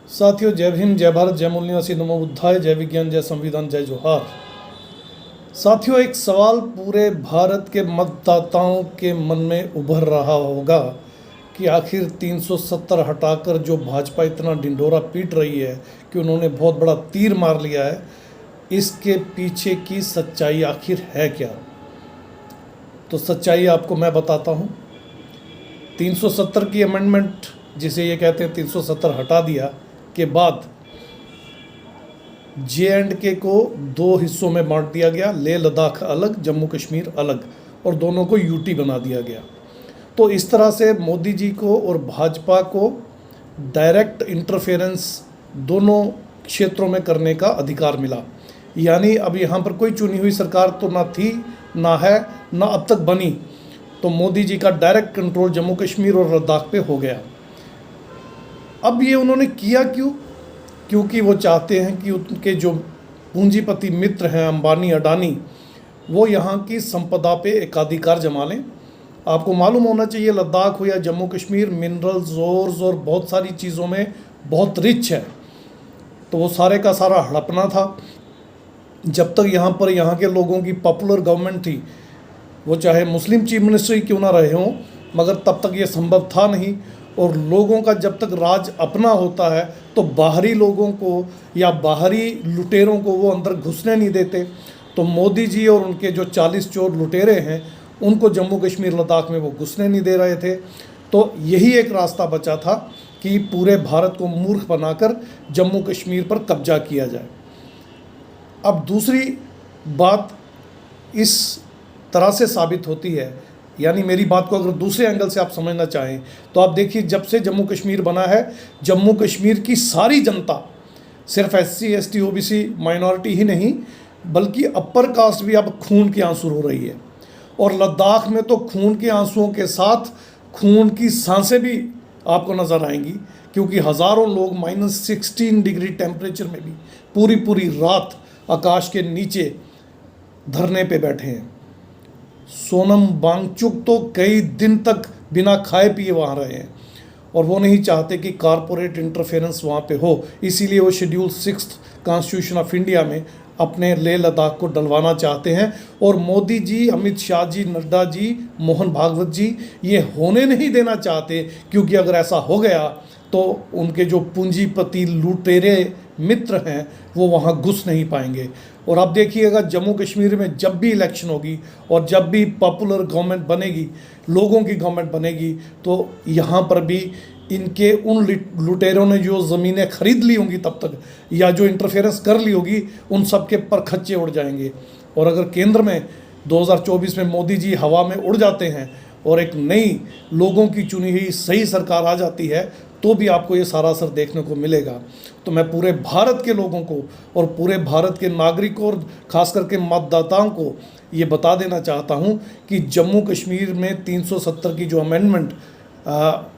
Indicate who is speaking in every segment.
Speaker 1: साथियों, जय भीम, जय भारत, जय मूल निवासी, नमो बुद्धाय, जय विज्ञान, जय संविधान, जय जोहार। साथियों, एक सवाल पूरे भारत के मतदाताओं के मन में उभर रहा होगा कि आखिर 370 हटाकर जो भाजपा इतना ढिंढोरा पीट रही है कि उन्होंने बहुत बड़ा तीर मार लिया है, इसके पीछे की सच्चाई आखिर है क्या? तो सच्चाई आपको मैं बताता हूँ। 370 की अमेंडमेंट, जिसे ये कहते हैं 370, हटा दिया के बाद JNK को दो हिस्सों में बांट दिया गया, लेह लद्दाख अलग, जम्मू कश्मीर अलग, और दोनों को यूटी बना दिया गया। तो इस तरह से मोदी जी को और भाजपा को डायरेक्ट इंटरफेरेंस दोनों क्षेत्रों में करने का अधिकार मिला। यानी अब यहाँ पर कोई चुनी हुई सरकार तो ना थी, ना है, ना अब तक बनी। तो मोदी जी का डायरेक्ट कंट्रोल जम्मू कश्मीर और लद्दाख पे हो गया। अब ये उन्होंने किया क्यों? क्योंकि वो चाहते हैं कि उनके जो पूंजीपति मित्र हैं, अंबानी, अडानी, वो यहाँ की संपदा पे एकाधिकार जमा लें। आपको मालूम होना चाहिए, लद्दाख हो या जम्मू कश्मीर, मिनरल्स और बहुत सारी चीज़ों में बहुत रिच है। तो वो सारे का सारा हड़पना था। जब तक यहाँ पर यहाँ के लोगों की पॉपुलर गवर्नमेंट थी, वो चाहे मुस्लिम चीफ मिनिस्टर ही क्यों ना रहे हों, मगर तब तक ये संभव था नहीं। और लोगों का जब तक राज अपना होता है तो बाहरी लोगों को या बाहरी लुटेरों को वो अंदर घुसने नहीं देते। तो मोदी जी और उनके जो 40 चोर लुटेरे हैं, उनको जम्मू कश्मीर लद्दाख में वो घुसने नहीं दे रहे थे। तो यही एक रास्ता बचा था कि पूरे भारत को मूर्ख बनाकर जम्मू कश्मीर पर कब्जा किया जाए। अब दूसरी बात इस तरह से साबित होती है, यानी मेरी बात को अगर दूसरे एंगल से आप समझना चाहें तो आप देखिए, जब से जम्मू कश्मीर बना है, जम्मू कश्मीर की सारी जनता, सिर्फ SC ST OBC माइनॉरिटी ही नहीं बल्कि अपर कास्ट भी अब खून के आंसू रो रही है। और लद्दाख में तो खून के आंसुओं के साथ खून की सांसें भी आपको नज़र आएंगी, क्योंकि हज़ारों लोग -16 डिग्री टेम्परेचर में भी पूरी पूरी रात आकाश के नीचे धरने पे बैठे हैं। सोनम वांगचुक तो कई दिन तक बिना खाए पिए वहाँ रहे हैं, और वो नहीं चाहते कि कारपोरेट इंटरफेरेंस वहाँ पे हो। इसीलिए वो शेड्यूल 6 कॉन्स्टिट्यूशन ऑफ इंडिया में अपने लेह लद्दाख को डलवाना चाहते हैं। और मोदी जी, अमित शाह जी, नड्डा जी, मोहन भागवत जी ये होने नहीं देना चाहते, क्योंकि अगर ऐसा हो गया तो उनके जो पूंजीपति लुटेरे मित्र हैं वो वहाँ घुस नहीं पाएंगे। और आप देखिएगा, जम्मू कश्मीर में जब भी इलेक्शन होगी और जब भी पॉपुलर गवर्नमेंट बनेगी, लोगों की गवर्नमेंट बनेगी, तो यहाँ पर भी इनके उन लुटेरों ने जो ज़मीनें खरीद ली होंगी तब तक, या जो इंटरफेरेंस कर ली होगी, उन सब के पर खच्चे उड़ जाएंगे। और अगर केंद्र में 2024 में मोदी जी हवा में उड़ जाते हैं और एक नई लोगों की चुनी हुई सही सरकार आ जाती है, तो भी आपको ये सारा असर देखने को मिलेगा। तो मैं पूरे भारत के लोगों को और पूरे भारत के नागरिकों और ख़ास करके मतदाताओं को ये बता देना चाहता हूँ कि जम्मू कश्मीर में 370 की जो अमेंडमेंट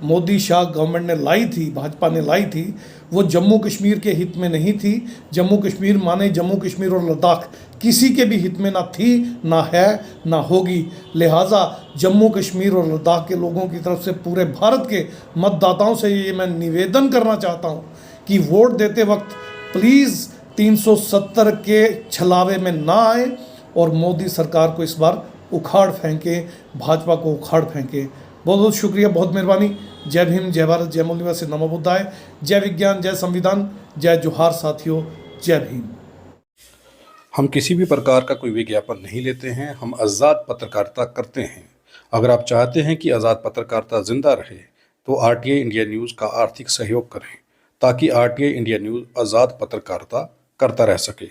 Speaker 1: मोदी शाह गवर्नमेंट ने लाई थी, भाजपा ने लाई थी, वो जम्मू कश्मीर के हित में नहीं थी। जम्मू कश्मीर माने जम्मू कश्मीर और लद्दाख किसी के भी हित में ना थी, ना है, ना होगी। लिहाजा जम्मू कश्मीर और लद्दाख के लोगों की तरफ से पूरे भारत के मतदाताओं से ये मैं निवेदन करना चाहता हूँ कि वोट देते वक्त प्लीज़ 370 के छलावे में ना आए और मोदी सरकार को इस बार उखाड़ फेंके, भाजपा को उखाड़ फेंके। बहुत बहुत शुक्रिया, बहुत मेहरबानी। जय भीम, जय भारत, जय मूल निवासी, नमो बुद्धाय, जय विज्ञान, जय संविधान, जय जोहार। साथियों, जय भीम।
Speaker 2: हम किसी भी प्रकार का कोई विज्ञापन नहीं लेते हैं, हम आज़ाद पत्रकारिता करते हैं। अगर आप चाहते हैं कि आज़ाद पत्रकारिता जिंदा रहे तो RTI इंडिया न्यूज़ का आर्थिक सहयोग करें, ताकि RTI इंडिया न्यूज़ आज़ाद पत्रकारिता करता रह सके।